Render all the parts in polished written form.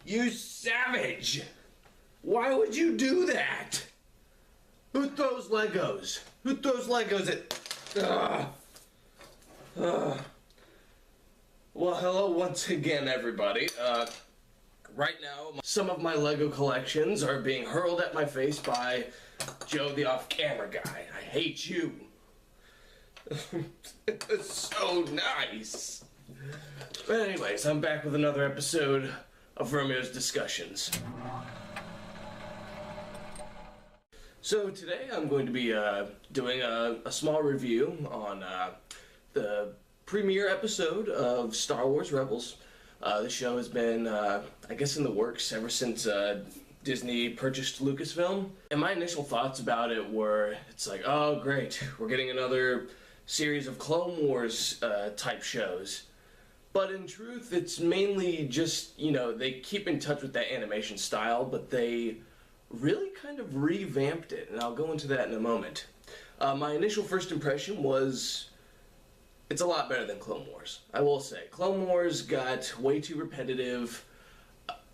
You savage! Why would you do that? Who throws Legos? Who throws Legos at... Well, hello once again, everybody. Right now, some of my Lego collections are being hurled at my face by Joe the off-camera guy. I hate you. It's so nice. But anyways, I'm back with another episode of Romeo's Discussions. So today I'm going to be doing a small review on the premiere episode of Star Wars Rebels. The show has been, I guess, in the works ever since Disney purchased Lucasfilm. And my initial thoughts about it were, it's like, oh great, we're getting another series of Clone Wars type shows. But in truth, it's mainly just, you know, they keep in touch with that animation style, but they really kind of revamped it, and I'll go into that in a moment. My initial first impression was, it's a lot better than Clone Wars, I will say. Clone Wars got way too repetitive,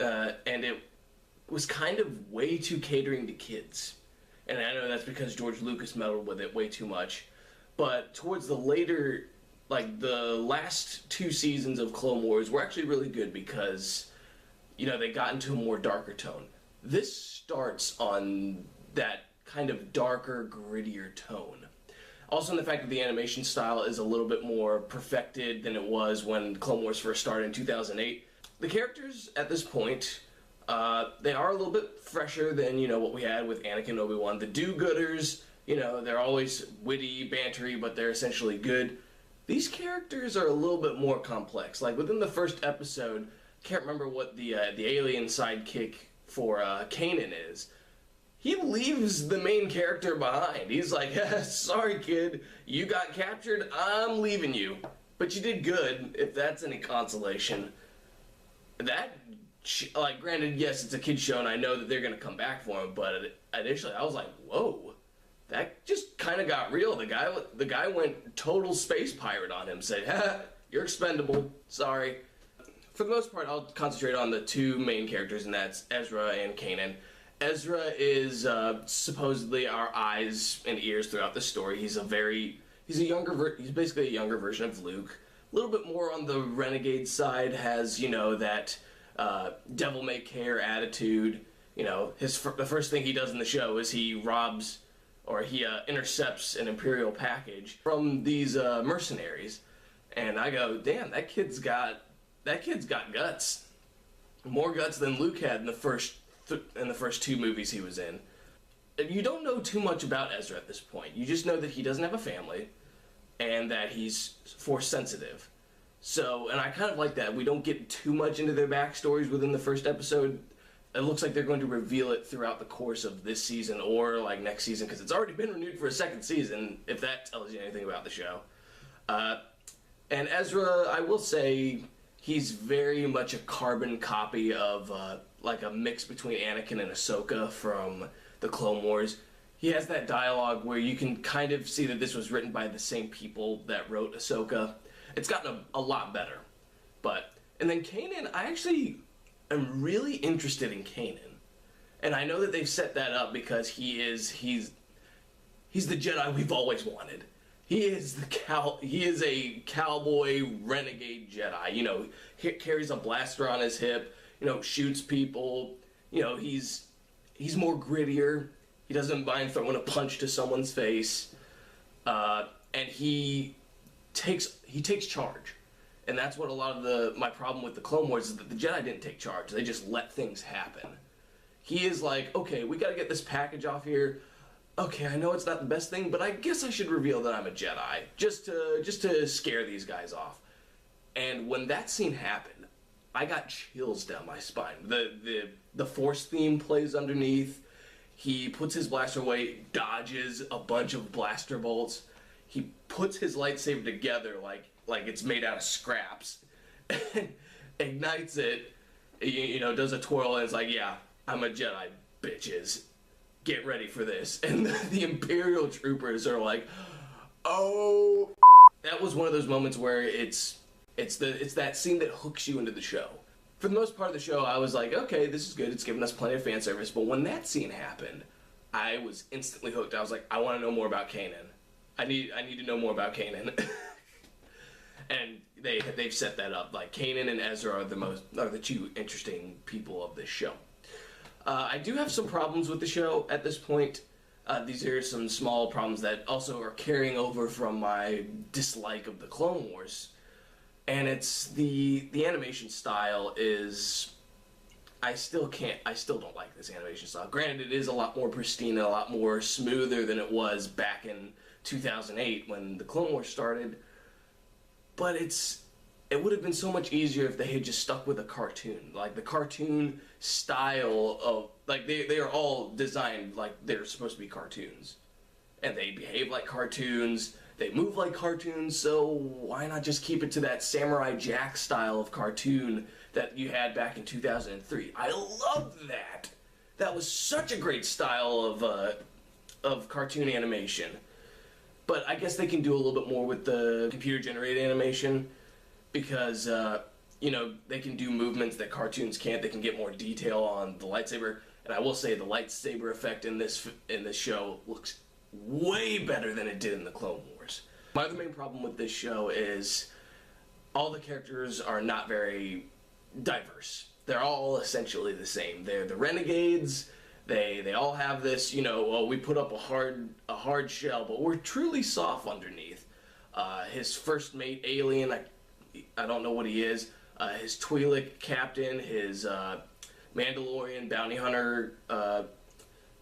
and it was kind of way too catering to kids. And I know that's because George Lucas meddled with it way too much. But towards the later, like the last two seasons of Clone Wars were actually really good because, you know, they got into a more darker tone. This starts on that kind of darker, grittier tone. Also in the fact that the animation style is a little bit more perfected than it was when Clone Wars first started in 2008. The characters at this point, they are a little bit fresher than, you know, what we had with Anakin and Obi-Wan. The do-gooders, you know, they're always witty, bantery, but they're essentially good. These characters are a little bit more complex. Like within the first episode, I can't remember what the alien sidekick for Kanan is. He leaves the main character behind. He's like, sorry kid, you got captured, I'm leaving you. But you did good, if that's any consolation. That, like, granted, yes, it's a kid's show and I know that they're going to come back for him, but initially I was like, whoa, that just kind of got real. The guy went total space pirate on him, said, you're expendable, sorry. For the most part, I'll concentrate on the two main characters, and that's Ezra and Kanan. Ezra is supposedly our eyes and ears throughout the story. He's basically a younger version of Luke. A little bit more on the renegade side, has, you know, that devil-may-care attitude. You know, the first thing he does in the show is he robs, or he intercepts an Imperial package from these mercenaries. And I go, damn, that kid's got guts. More guts than Luke had in the first two movies he was in. You don't know too much about Ezra at this point. You just know that he doesn't have a family and that he's force sensitive. So, and I kind of like that. We don't get too much into their backstories within the first episode. It looks like they're going to reveal it throughout the course of this season or like next season, because it's already been renewed for a second season, if that tells you anything about the show. And Ezra, I will say, he's very much a carbon copy of like a mix between Anakin and Ahsoka from the Clone Wars. He has that dialogue where you can kind of see that this was written by the same people that wrote Ahsoka. It's gotten a lot better. And then Kanan, I actually am really interested in Kanan. And I know that they've set that up because he's the Jedi we've always wanted. He is a cowboy renegade Jedi. You know, he carries a blaster on his hip, you know, shoots people. You know, he's more grittier. He doesn't mind throwing a punch to someone's face. And he takes charge. And that's what a lot of my problem with the Clone Wars is, that the Jedi didn't take charge. They just let things happen. He is like, okay, we gotta get this package off here. Okay, I know it's not the best thing, but I guess I should reveal that I'm a Jedi, just to scare these guys off. And when that scene happened, I got chills down my spine. The Force theme plays underneath. He puts his blaster away, dodges a bunch of blaster bolts. He puts his lightsaber together like it's made out of scraps, and ignites it. You know, does a twirl, and it's like, yeah, I'm a Jedi, bitches. Get ready for this. And the Imperial troopers are like, oh. That was one of those moments where it's that scene that hooks you into the show. for the most part of the show, I was like, okay, this is good. It's giving us plenty of fan service. But when that scene happened, I was instantly hooked. I was like, I want to know more about Kanan. I need to know more about Kanan. And they've set that up. Like, Kanan and Ezra are the two interesting people of this show. I do have some problems with the show at this point. These are some small problems that also are carrying over from my dislike of the Clone Wars. And it's the animation style is, I still don't like this animation style. Granted, it is a lot more pristine and a lot more smoother than it was back in 2008 when the Clone Wars started. But it would have been so much easier if they had just stuck with a cartoon. Like, the cartoon style of, like, they are all designed like they're supposed to be cartoons. And they behave like cartoons. They move like cartoons, so why not just keep it to that Samurai Jack style of cartoon that you had back in 2003? I loved that. That was such a great style of cartoon animation. But I guess they can do a little bit more with the computer-generated animation because, they can do movements that cartoons can't. They can get more detail on the lightsaber. And I will say the lightsaber effect in this show looks way better than it did in the Clone Wars. My other main problem with this show is all the characters are not very diverse. They're all essentially the same. They're the renegades. They all have this, we put up a hard shell, but we're truly soft underneath. His first mate, alien, I don't know what he is. His Twi'lek captain, his Mandalorian bounty hunter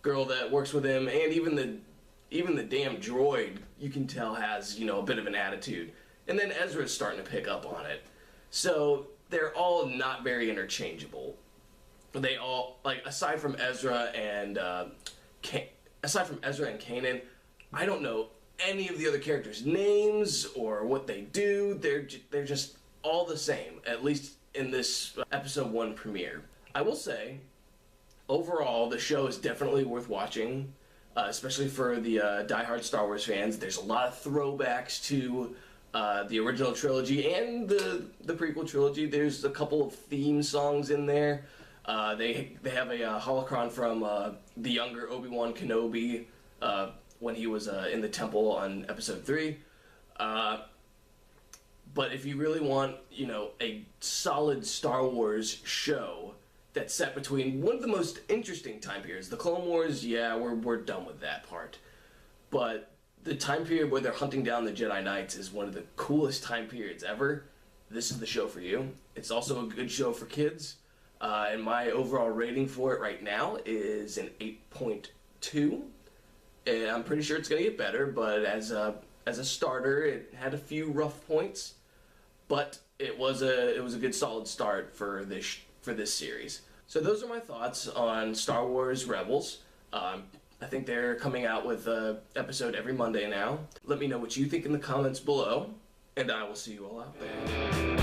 girl that works with him, and even the damn droid, you can tell has, a bit of an attitude. And then Ezra's starting to pick up on it. So they're all not very interchangeable. They all, aside from Ezra and Kanan, I don't know any of the other characters' names or what they do. They're just all the same, at least in this episode 1 premiere. I will say, overall, the show is definitely worth watching. Especially for the diehard Star Wars fans. There's a lot of throwbacks to the original trilogy and the prequel trilogy. There's a couple of theme songs in there. They have a holocron from the younger Obi-Wan Kenobi when he was in the temple on episode 3. But if you really want, a solid Star Wars show that's set between one of the most interesting time periods. The Clone Wars, yeah, we're done with that part. But the time period where they're hunting down the Jedi Knights is one of the coolest time periods ever. This is the show for you. It's also a good show for kids. And my overall rating for it right now is an 8.2. And I'm pretty sure it's going to get better, but as a starter, it had a few rough points. But it was a good solid start for this series. So those are my thoughts on Star Wars Rebels. I think they're coming out with an episode every Monday now. Let me know what you think in the comments below, and I will see you all out there.